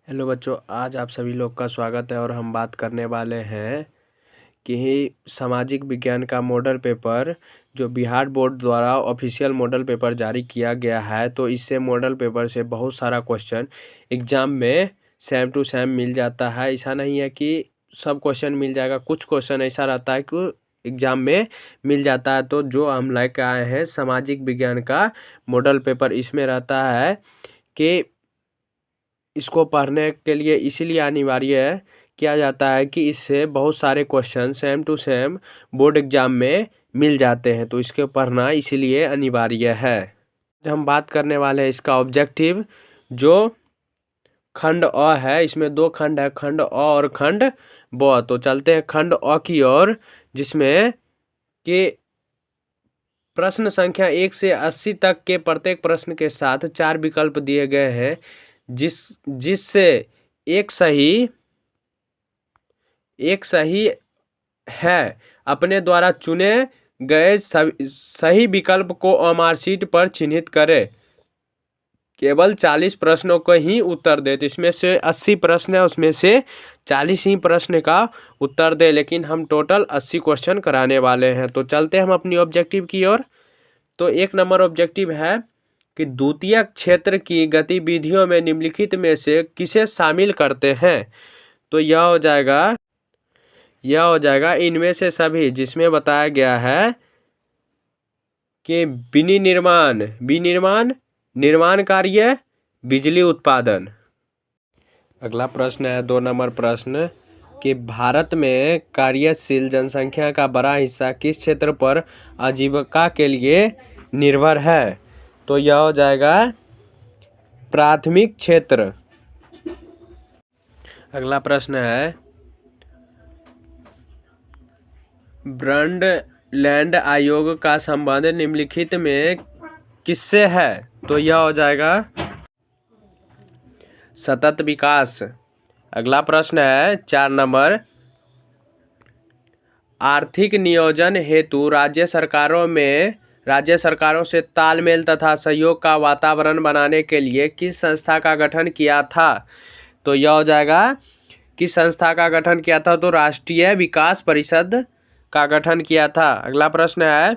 Hello बच्चों, आज आप सभी लोग का स्वागत है और हम बात करने वाले हैं कि सामाजिक विज्ञान का मॉडल पेपर जो बिहार बोर्ड द्वारा ऑफिशियल मॉडल पेपर जारी किया गया है। तो इससे मॉडल पेपर से बहुत सारा क्वेश्चन एग्ज़ाम में सेम टू सेम मिल जाता है। ऐसा नहीं है कि सब क्वेश्चन मिल जाएगा, कुछ क्वेश्चन ऐसा रहता है कि एग्ज़ाम में मिल जाता है। तो जो हम लेके आए हैं सामाजिक विज्ञान का मॉडल पेपर, इसमें रहता है कि इसको पढ़ने के लिए इसीलिए अनिवार्य किया जाता है कि इससे बहुत सारे question same to same board exam में मिल जाते हैं। तो इसके पढ़ना इसीलिए अनिवार्य है। आज हम बात करने वाले हैं इसका ऑब्जेक्टिव, जो खंड अ है। इसमें दो खंड है, खंड अ और खंड ब। तो चलते हैं खंड अ की ओर, जिसमें कि प्रश्न संख्या 1 से 80 तक के प्रत्येक प्रश्न के साथ 4 विकल्प दिए गए हैं, जिससे एक सही है। अपने द्वारा चुने गए सही विकल्प को ओएमआर शीट पर चिन्हित करें। केवल 40 प्रश्नों को ही उत्तर दे। तो इसमें से 80 प्रश्न है, उसमें से 40 ही प्रश्न का उत्तर दे, लेकिन हम टोटल 80 क्वेश्चन कराने वाले हैं। तो चलते हैं हम अपनी ऑब्जेक्टिव की ओर। तो 1 नंबर ऑब्जेक्टिव है कि द्वितीयक क्षेत्र की गतिविधियों में निम्नलिखित में से किसे शामिल करते हैं। तो यह हो जाएगा इनमें से सभी, जिसमें बताया गया है कि विनिर्माण, निर्माण कार्य, बिजली उत्पादन। अगला प्रश्न है 2 नंबर प्रश्न कि भारत में कार्यशील जनसंख्या का बड़ा हिस्सा किस क्षेत्र पर आजीविका के लिए निर्भर है। तो यह हो जाएगा प्राथमिक क्षेत्र। अगला प्रश्न है ब्रंडलैंड आयोग का संबंध निम्नलिखित में किससे है। तो यह हो जाएगा सतत विकास। अगला प्रश्न है 4 नंबर, आर्थिक नियोजन हेतु राज्य सरकारों से तालमेल तथा सहयोग का वातावरण बनाने के लिए किस संस्था का गठन किया था। तो यह हो जाएगा किस संस्था का गठन किया था। तो राष्ट्रीय विकास परिषद का गठन किया था। अगला प्रश्न है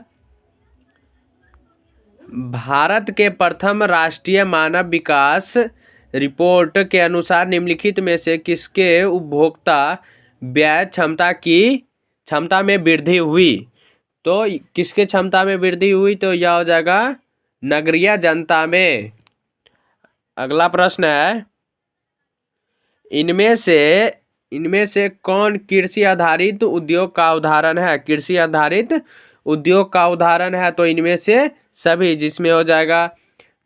भारत के प्रथम राष्ट्रीय मानव विकास रिपोर्ट के अनुसार निम्नलिखित में से किसके उपभोक्ता व्यय क्षमता में वृद्धि हुई। तो किसके क्षमता में वृद्धि हुई। तो यह हो जाएगा नगरीय जनता में। अगला प्रश्न है इनमें से कौन कृषि आधारित उद्योग का उदाहरण है। कृषि आधारित उद्योग का उदाहरण है तो इनमें से सभी, जिसमें हो जाएगा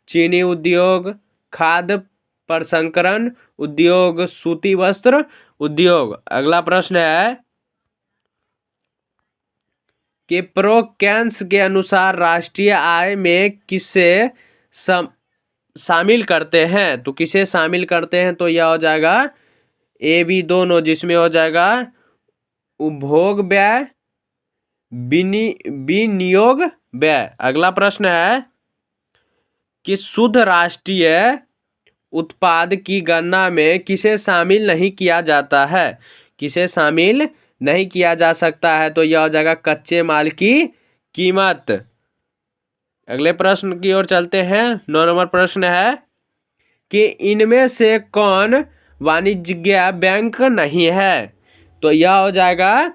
चीनी उद्योग, खाद्य प्रसंस्करण उद्योग, सूती वस्त्र उद्योग। अगला प्रश्न है कि प्रोकैन्स के अनुसार राष्ट्रीय आय में किसे शामिल करते हैं। तो किसे शामिल करते हैं। तो यह हो जाएगा ए बी दोनों, जिसमें हो जाएगा उपभोग व्यय, विनियोग व्यय। अगला प्रश्न है कि शुद्ध राष्ट्रीय उत्पाद की गणना में किसे शामिल नहीं किया जाता है। किसे शामिल नहीं किया जा सकता है। तो यह हो जाएगा कच्चे माल की कीमत। अगले प्रश्न की ओर चलते हैं। 9 नंबर प्रश्न है कि इनमें से कौन वाणिज्य बैंक नहीं है। तो यह हो जाएगा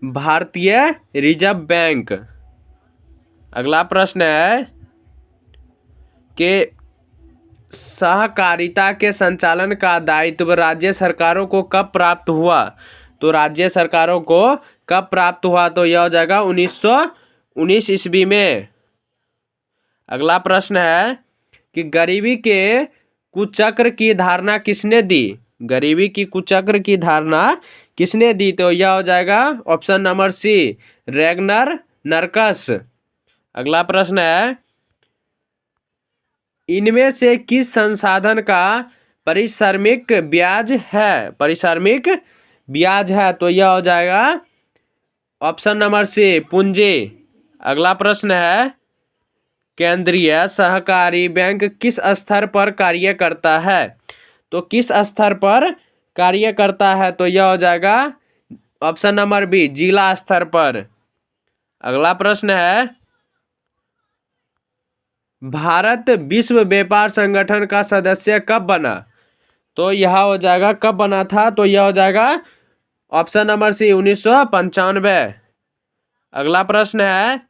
भारतीय रिजर्व बैंक। अगला प्रश्न है कि सहकारिता के संचालन का दायित्व राज्य सरकारों को कब प्राप्त हुआ। तो राज्य सरकारों को कब प्राप्त हुआ। तो यह हो जाएगा 1919 ईस्वी में। अगला प्रश्न है कि गरीबी के कुचक्र की धारणा किसने दी। गरीबी की कुचक्र की धारणा किसने दी। तो यह हो जाएगा ऑप्शन नंबर सी, रैगनर नरकस। अगला प्रश्न है इनमें से किस संसाधन का पारिश्रमिक ब्याज है। तो यह हो जाएगा ऑप्शन नंबर सी, पूंजी। अगला प्रश्न है केंद्रीय सहकारी बैंक किस स्तर पर कार्य करता है। तो किस स्तर पर कार्य करता है? तो यह हो जाएगा ऑप्शन नंबर बी, जिला स्तर पर। अगला प्रश्न है, भारत विश्व व्यापार संगठन का सदस्य कब बना? तो यह हो जाएगा कब बना था? तो यह हो जाएगा ऑप्शन नंबर सी, 1995। अगला प्रश्न है,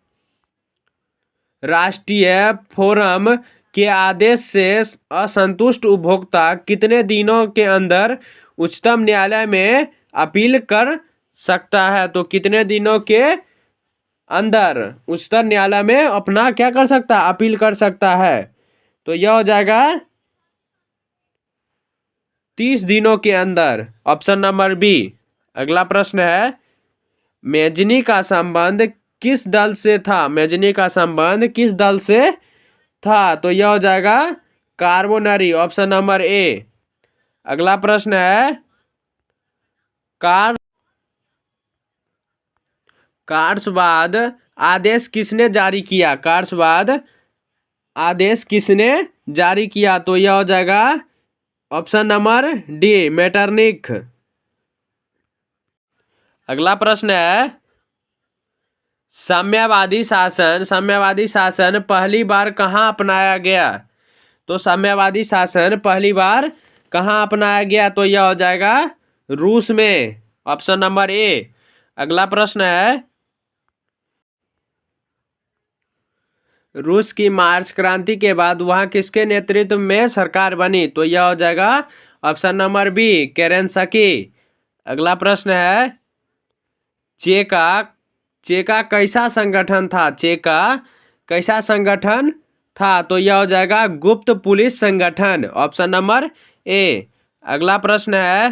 राष्ट्रीय फोरम के आदेश से असंतुष्ट उपभोक्ता कितने दिनों के अंदर उच्चतम न्यायालय में अपील कर सकता है? तो कितने दिनों के अंदर उच्चतम न्यायालय में अपना क्या कर सकता है? अपील कर सकता है। तो यह हो जाएगा 30 दिनों के अंदर, ऑप्शन नंबर बी। अगला प्रश्न है, मेजनी का संबंध किस दल से था? मेजनी का संबंध किस दल से था? तो यह हो जाएगा कार्बोनरी, ऑप्शन नंबर ए। अगला प्रश्न है, कार्ड्सवाद आदेश किसने जारी किया? कार्ड्सवाद आदेश किसने जारी किया? तो यह हो जाएगा ऑप्शन नंबर डी, मेटरनिख। अगला प्रश्न है, साम्यवादी शासन पहली बार कहाँ अपनाया गया? तो साम्यवादी शासन पहली बार कहाँ अपनाया गया? तो यह हो जाएगा रूस में, ऑप्शन नंबर ए। अगला प्रश्न है, रूस की मार्च क्रांति के बाद वहां किसके नेतृत्व में सरकार बनी? तो यह हो जाएगा ऑप्शन नंबर बी, केरेंसकी। अगला प्रश्न है, चेका कैसा संगठन था? चेका कैसा संगठन था? तो यह हो जाएगा गुप्त पुलिस संगठन, ऑप्शन नंबर ए। अगला प्रश्न है,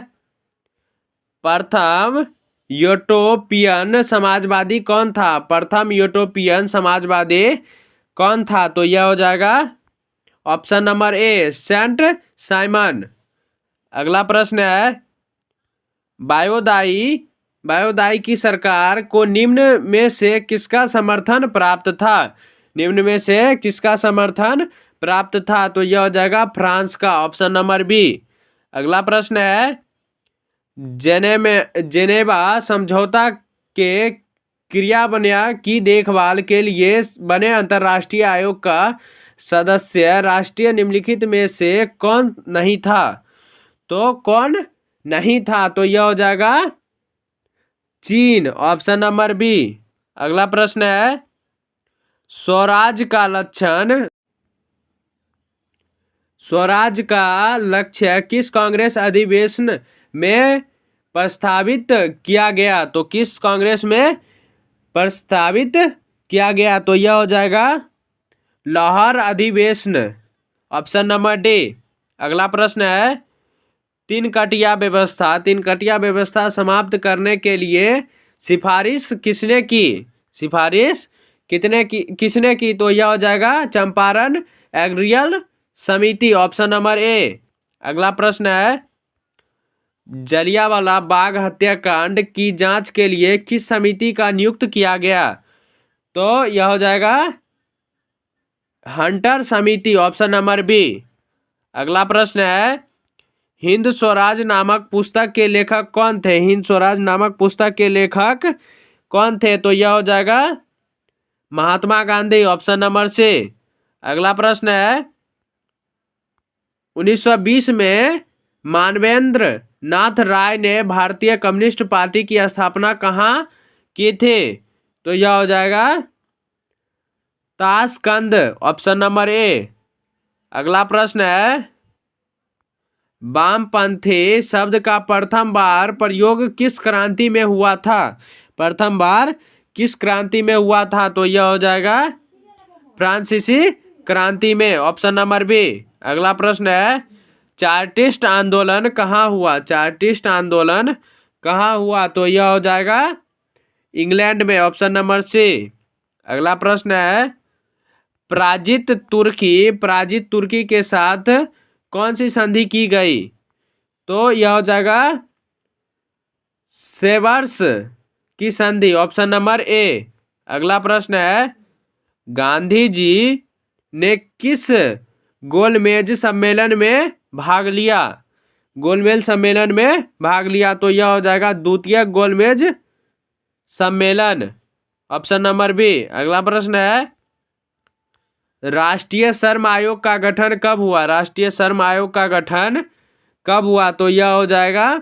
प्रथम यूटोपियन समाजवादी कौन था? प्रथम यूटोपियन समाजवादी कौन था? तो यह हो जाएगा option number A, saint Simon. अगला प्रश्न है, वायोदाई की सरकार को निम्न में से किसका समर्थन प्राप्त था? निम्न में से किसका समर्थन प्राप्त था? तो यह हो जाएगा फ्रांस का, ऑप्शन नंबर बी। अगला प्रश्न है, जेनेवा समझौता के क्रियान्वयन की देखभाल के लिए बने अंतर्राष्ट्रीय आयोग का सदस्य राष्ट्रीय निम्नलिखित में से कौन नहीं था? तो कौन नहीं था? तो यह हो जाएगा चीन, ऑप्शन नंबर बी। अगला प्रश्न है, स्वराज का लक्ष्य किस कांग्रेस अधिवेशन में प्रस्तावित किया गया? तो किस कांग्रेस में प्रस्तावित किया गया? तो यह हो जाएगा लाहौर अधिवेशन, ऑप्शन नंबर डी। अगला प्रश्न है, तीन कटिया व्यवस्था समाप्त करने के लिए सिफारिश किसने की? सिफारिश किसने की? तो यह हो जाएगा चंपारण एग्रियल समिति, ऑप्शन नंबर ए। अगला प्रश्न है, जलियांवाला बाग हत्याकांड की जांच के लिए किस समिति का नियुक्त किया गया? तो यह हो जाएगा हंटर समिति, ऑप्शन नंबर बी। अगला प्रश्न है, हिंद स्वराज नामक पुस्तक के लेखक कौन थे? हिंद स्वराज नामक पुस्तक के लेखक कौन थे? तो यह हो जाएगा महात्मा गांधी, ऑप्शन नंबर सी। अगला प्रश्न है, 1920 में मानवेंद्र नाथ राय ने भारतीय कम्युनिस्ट पार्टी की स्थापना कहाँ की थी? तो यह हो जाएगा ताशकंद, ऑप्शन नंबर ए। अगला प्रश्न है, वामपंथी शब्द का प्रथम बार प्रयोग किस क्रांति में हुआ था? प्रथम बार किस क्रांति में हुआ था? तो यह हो जाएगा फ्रांसीसी क्रांति में, ऑप्शन नंबर बी। अगला प्रश्न है, चार्टिस्ट आंदोलन कहाँ हुआ? चार्टिस्ट आंदोलन कहाँ हुआ? तो यह हो जाएगा इंग्लैंड में, ऑप्शन नंबर सी। अगला प्रश्न है, पराजित तुर्की के साथ कौन सी संधि की गई? तो यह हो जाएगा सेवर्स की संधि, ऑप्शन नंबर ए। अगला प्रश्न है, गांधी जी ने किस गोलमेज सम्मेलन में भाग लिया? गोलमेज सम्मेलन में भाग लिया? तो यह हो जाएगा द्वितीय गोलमेज सम्मेलन, ऑप्शन नंबर बी। अगला प्रश्न है, राष्ट्रीय श्रम आयोग का गठन कब हुआ? राष्ट्रीय श्रम आयोग का गठन कब हुआ? तो यह हो जाएगा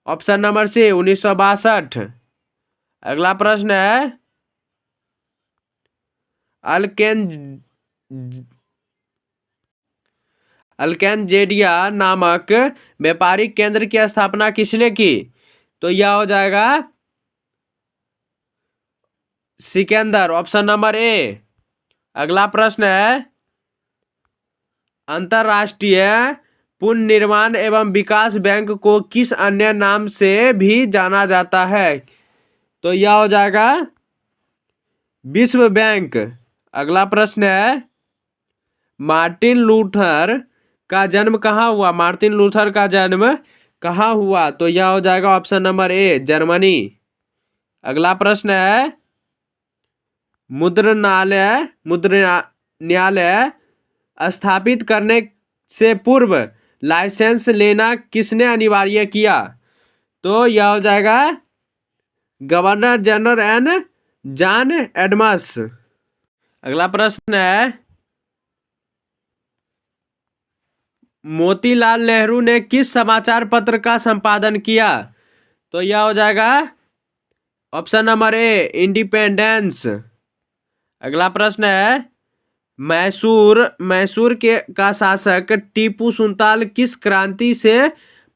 ऑप्शन नंबर सी, 1962। अगला प्रश्न है, अल्केनजेडिया नामक व्यापारिक केंद्र की स्थापना किसने की? तो यह हो जाएगा सिकंदर, ऑप्शन नंबर ए। अगला प्रश्न है, अंतरराष्ट्रीय पुनर्निर्माण एवं विकास बैंक को किस अन्य नाम से भी जाना जाता है? तो यह हो जाएगा विश्व बैंक। अगला प्रश्न है, मार्टिन लूथर का जन्म कहाँ हुआ? मार्टिन लूथर का जन्म कहाँ हुआ? तो यह हो जाएगा ऑप्शन नंबर ए, जर्मनी। अगला प्रश्न है, मुद्रणालय स्थापित करने से पूर्व लाइसेंस लेना किसने अनिवार्य किया? तो यह हो जाएगा गवर्नर जनरल एन जॉन एडम्स। अगला प्रश्न है, मोतीलाल नेहरू ने किस समाचार पत्र का संपादन किया? तो यह हो जाएगा ऑप्शन नंबर ए, इंडिपेंडेंस। अगला प्रश्न है, मैसूर के का शासक टीपू सुल्तान किस क्रांति से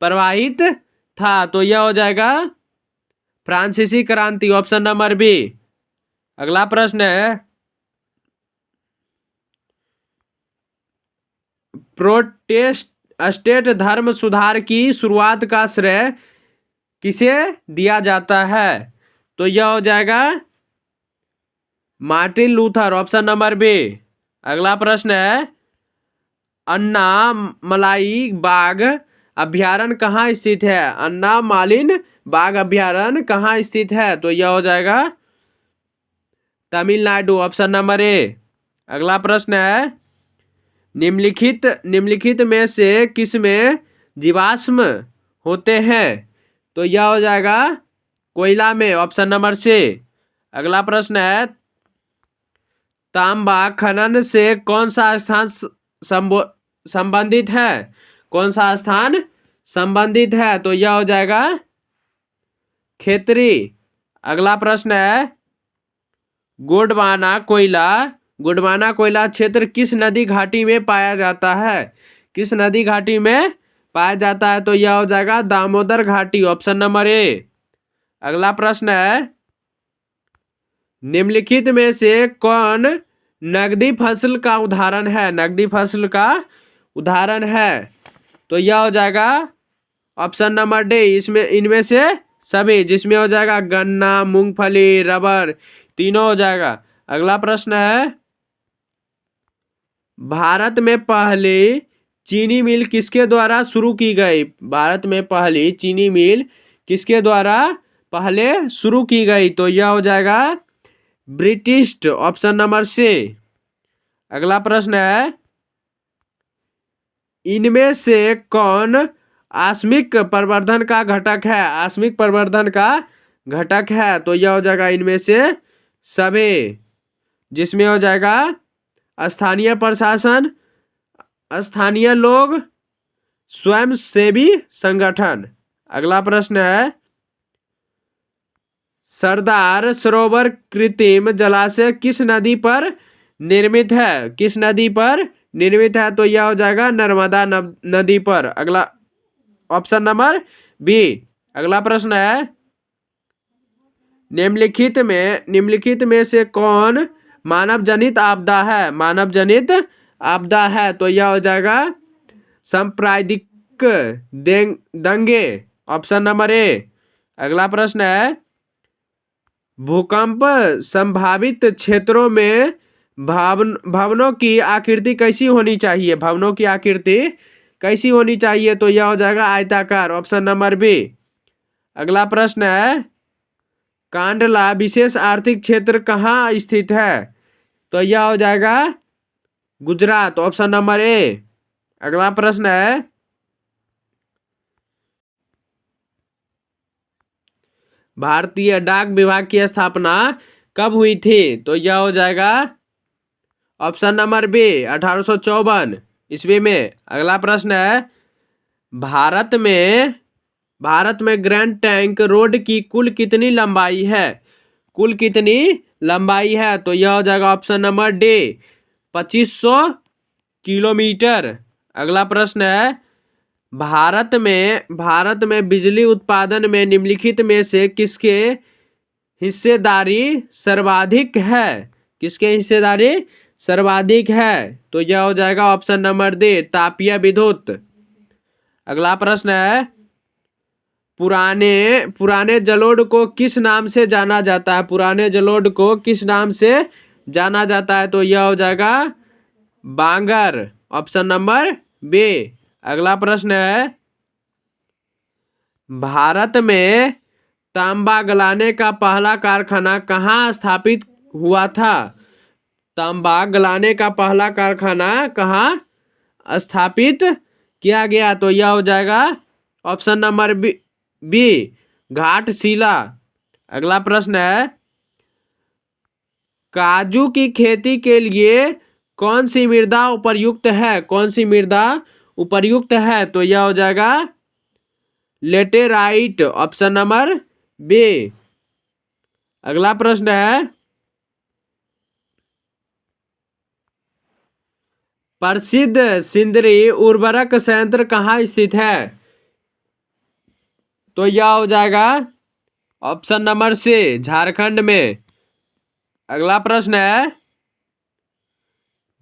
प्रभावित था? तो यह हो जाएगा फ्रांसीसी क्रांति, ऑप्शन नंबर बी। अगला प्रश्न है, प्रोटेस्टेंट धर्म सुधार की शुरुआत का श्रेय किसे दिया जाता है? तो यह हो जाएगा Martin Luther, option number B. अगला प्रश्न है, अन्नामलाई बाघ अभ्यारण्य कहाँ स्थित है? अन्नामालिन बाघ अभ्यारण्य कहाँ स्थित है? तो यह हो जाएगा तमिलनाडु, ऑप्शन नंबर ए। अगला प्रश्न है, निम्नलिखित में से किसमें जीवाश्म होते हैं? तो यह हो जाएगा कोयला में, ऑप्शन नंबर सी। अगला प्रश्न है, तांबा खनन से कौन सा स्थान संबंधित है? कौन सा स्थान संबंधित है? तो यह हो जाएगा खेतरी। अगला प्रश्न है, गोंडवाना कोयला क्षेत्र किस नदी घाटी में पाया जाता है? किस नदी घाटी में पाया जाता है? तो यह हो जाएगा दामोदर घाटी, ऑप्शन नंबर ए। अगला प्रश्न है, निम्नलिखित में से कौन नगदी फसल का उदाहरण है? नगदी फसल का उदाहरण है? तो यह हो जाएगा ऑप्शन नंबर डी, इनमें से सभी, जिसमें हो जाएगा गन्ना, मूंगफली, रबर, तीनों हो जाएगा। अगला प्रश्न है, भारत में पहली चीनी मिल किसके द्वारा शुरू की गई? भारत में पहली चीनी मिल किसके द्वारा पहले शुरू की गई? तो यह हो जाएगा ब्रिटिश, ऑप्शन नंबर सी। अगला प्रश्न है, इनमें से कौन आकस्मिक प्रवर्धन का घटक है? आकस्मिक प्रवर्धन का घटक है? तो यह हो जाएगा इनमें से सभी, जिसमें हो जाएगा स्थानीय प्रशासन, स्थानीय लोग, स्वयंसेवी संगठन। अगला प्रश्न है, सरदार सरोवर कृत्रिम जलाशय किस नदी पर निर्मित है? किस नदी पर निर्मित है? तो यह हो जाएगा नर्मदा नदी पर। अगला ऑप्शन नंबर बी। अगला प्रश्न है, निम्नलिखित में से कौन मानव जनित आपदा है? मानव जनित आपदा है? तो यह हो जाएगा सांप्रदायिक दंगे, ऑप्शन नंबर ए। अगला प्रश्न है, भूकंप संभावित क्षेत्रों में भवनों की आकृति कैसी होनी चाहिए? भवनों की आकृति कैसी होनी चाहिए? तो यह हो जाएगा आयताकार, ऑप्शन नंबर बी। अगला प्रश्न है, कांडला विशेष आर्थिक क्षेत्र कहाँ स्थित है? तो यह हो जाएगा गुजरात, ऑप्शन नंबर ए। अगला प्रश्न है, भारतीय डाक विभाग की स्थापना कब हुई थी? तो यह हो जाएगा ऑप्शन नंबर बी 1854 ईस्वी में। अगला प्रश्न है, भारत में ग्रैंड ट्रंक रोड की कुल कितनी लंबाई है? कुल कितनी लंबाई है? तो यह हो जाएगा ऑप्शन नंबर डी 2500 किलोमीटर। अगला प्रश्न है, भारत में बिजली उत्पादन में निम्नलिखित में से किसके हिस्सेदारी सर्वाधिक है? किसके हिस्सेदारी सर्वाधिक है? तो यह हो जाएगा ऑप्शन नंबर डी तापीय विद्युत। अगला प्रश्न है, पुराने जलोढ़ को किस नाम से जाना जाता है? पुराने जलोढ़ को किस नाम से जाना जाता है? तो यह हो जाएगा बांगर, ऑप्शन नंबर बी। अगला प्रश्न है, भारत में तांबा गलाने का पहला कारखाना कहाँ स्थापित हुआ था? तांबा गलाने का पहला कारखाना कहाँ स्थापित किया गया? तो यह हो जाएगा ऑप्शन नंबर बी घाटशिला। अगला प्रश्न है, काजू की खेती के लिए कौन सी मृदा उपयुक्त है? कौन सी मृदा उपयुक्त है? तो यह हो जाएगा लेटेराइट, ऑप्शन नंबर बी। अगला प्रश्न है, प्रसिद्ध सिंदरी उर्वरक संयंत्र कहाँ स्थित है? तो यह हो जाएगा ऑप्शन नंबर सी झारखंड में। अगला प्रश्न है,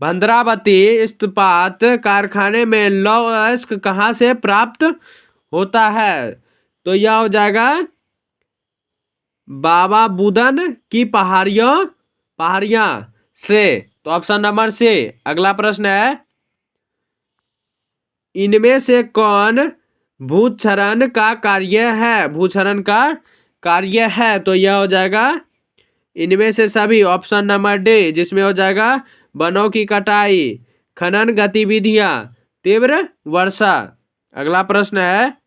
भद्रावती इस्पात कारखाने में लौह अयस्क कहाँ से प्राप्त होता है? तो यह हो जाएगा बाबा बुदन की पहाड़ियां से। तो ऑप्शन नंबर सी। अगला प्रश्न है, इनमें से कौन भूक्षरण का कार्य है? भूक्षरण का कार्य है? तो यह हो जाएगा इनमें से सभी, ऑप्शन नंबर डी, जिसमें हो जाएगा वनों की कटाई, खनन गतिविधियां, तीव्र वर्षा। अगला प्रश्न है,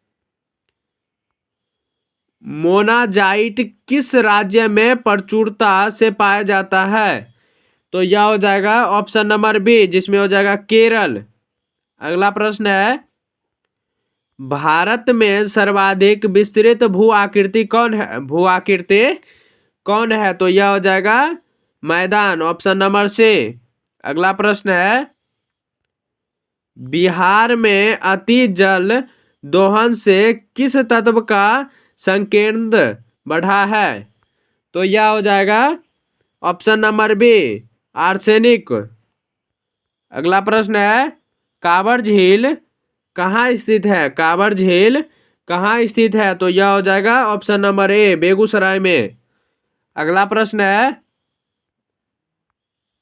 मोनाजाइट किस राज्य में प्रचुरता से पाया जाता है? तो यह हो जाएगा ऑप्शन नंबर बी, जिसमें हो जाएगा केरल। अगला प्रश्न है, भारत में सर्वाधिक विस्तृत भू आकृति कौन है? तो यह हो जाएगा मैदान, ऑप्शन नंबर सी। अगला प्रश्न है, बिहार में अति जल दोहन से किस तत्व का संकेंद्र बढ़ा है? तो यह हो जाएगा ऑप्शन नंबर बी आर्सेनिक। अगला प्रश्न है, कांवर झील कहाँ स्थित है? कांवर झील कहाँ स्थित है? तो यह हो जाएगा ऑप्शन नंबर ए बेगूसराय में। अगला प्रश्न है,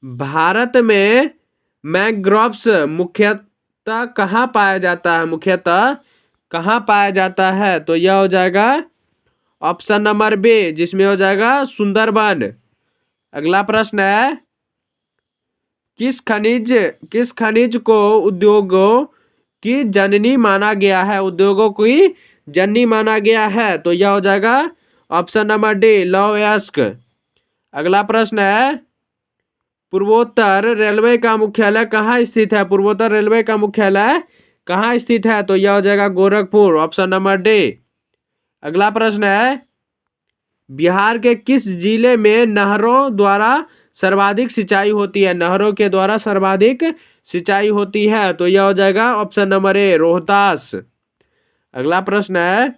भारत में मैंग्रोव्स मुख्यतः कहाँ पाया जाता है? मुख्यतः कहाँ पाया जाता है? तो यह हो जाएगा ऑप्शन नंबर बी, जिसमें हो जाएगा सुंदरबन। अगला प्रश्न है, किस खनिज को उद्योगों की जननी माना गया है? उद्योगों की जननी माना गया है? तो यह हो जाएगा ऑप्शन नंबर डी लौह अयस्क। अगला प्रश्न है, पूर्वोत्तर रेलवे का मुख्यालय कहाँ स्थित है? पूर्वोत्तर रेलवे का मुख्यालय कहाँ स्थित है? तो यह हो जाएगा गोरखपुर, ऑप्शन नंबर डी। अगला प्रश्न है, बिहार के किस जिले में नहरों द्वारा सर्वाधिक सिंचाई होती है? नहरों के द्वारा सर्वाधिक सिंचाई होती है? तो यह हो जाएगा ऑप्शन नंबर ए रोहतास। अगला प्रश्न है,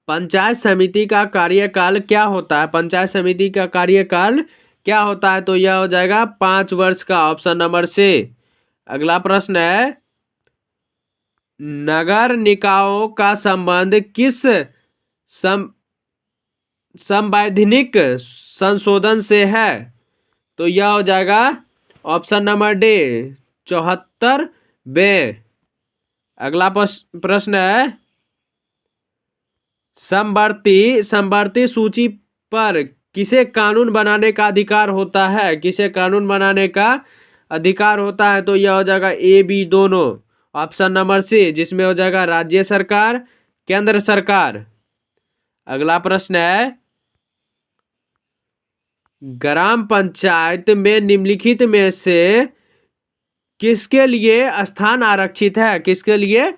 पंचायत समिति का कार्यकाल क्या होता है? पंचायत समिति का कार्यकाल क्या होता है? तो यह हो जाएगा 5 वर्ष का, ऑप्शन नंबर सी। अगला प्रश्न है, नगर निकायों का संबंध किस संवैधानिक संशोधन से है? तो यह हो जाएगा ऑप्शन नंबर डी 74 बे। अगला प्रश्न है, समवर्ती सूची पर किसे कानून बनाने का अधिकार होता है? किसे कानून बनाने का अधिकार होता है? तो यह हो जाएगा ए बी दोनों, ऑप्शन नंबर सी, जिसमें हो जाएगा राज्य सरकार, केंद्र सरकार। अगला प्रश्न है, ग्राम पंचायत में निम्नलिखित में से किसके लिए स्थान आरक्षित है? किसके लिए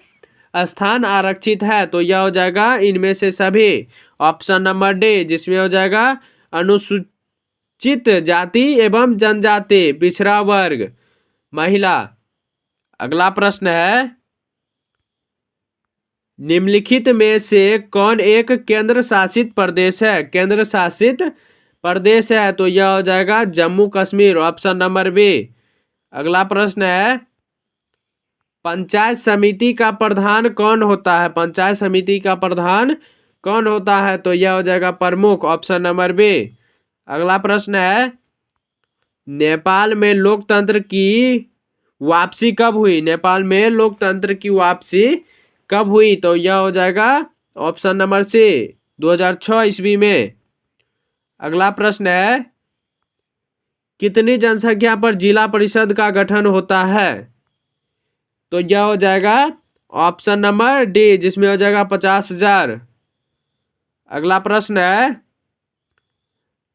स्थान आरक्षित है? तो यह हो जाएगा इनमें से सभी। ऑप्शन नंबर डी, जिसमें हो जाएगा अनुसूचित जाति एवं जनजाति, पिछड़ा वर्ग, महिला। अगला प्रश्न है, निम्नलिखित में से कौन एक केंद्र शासित प्रदेश है? केंद्र शासित प्रदेश है तो यह हो जाएगा Jammu Kashmir, option number B. अगला प्रश्न है, पंचायत समिति का प्रधान कौन होता है? पंचायत समिति का प्रधान कौन होता है? तो यह हो जाएगा प्रमुख, ऑप्शन नंबर बी। अगला प्रश्न है, नेपाल में लोकतंत्र की वापसी कब हुई? नेपाल में लोकतंत्र की वापसी कब हुई? तो यह हो जाएगा ऑप्शन नंबर सी, 2006 ईस्वी में। अगला प्रश्न है, कितनी जनसंख्या पर जिला परिषद का गठन होता है? तो यह हो जाएगा ऑप्शन नंबर डी, जिसमें हो जाएगा 50,000। अगला प्रश्न है,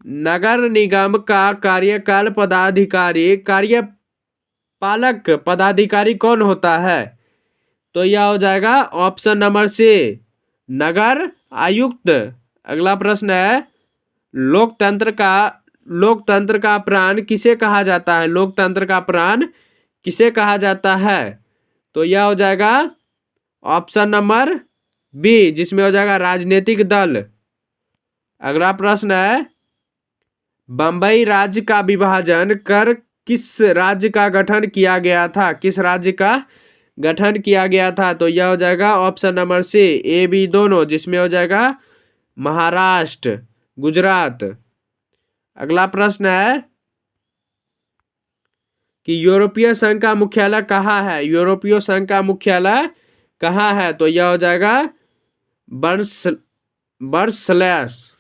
नगर निगम का कार्यपालक पदाधिकारी कौन होता है? तो यह हो जाएगा ऑप्शन नंबर सी, नगर आयुक्त। अगला प्रश्न है, लोकतंत्र का प्राण किसे कहा जाता है? लोकतंत्र का प्राण किसे कहा जाता है? तो यह हो जाएगा ऑप्शन नंबर बी, जिसमें हो जाएगा राजनीतिक दल। अगला प्रश्न है, बंबई राज्य का विभाजन कर किस राज्य का गठन किया गया था? किस राज्य का गठन किया गया था? तो यह हो जाएगा option number C, A B दोनों, जिसमें हो जाएगा महाराष्ट्र, गुजरात। अगला प्रश्न है कि यूरोपीय संघ का मुख्यालय कहाँ है? यूरोपीय संघ का मुख्यालय कहाँ है? तो यह हो जाएगा ब्रसेल्स।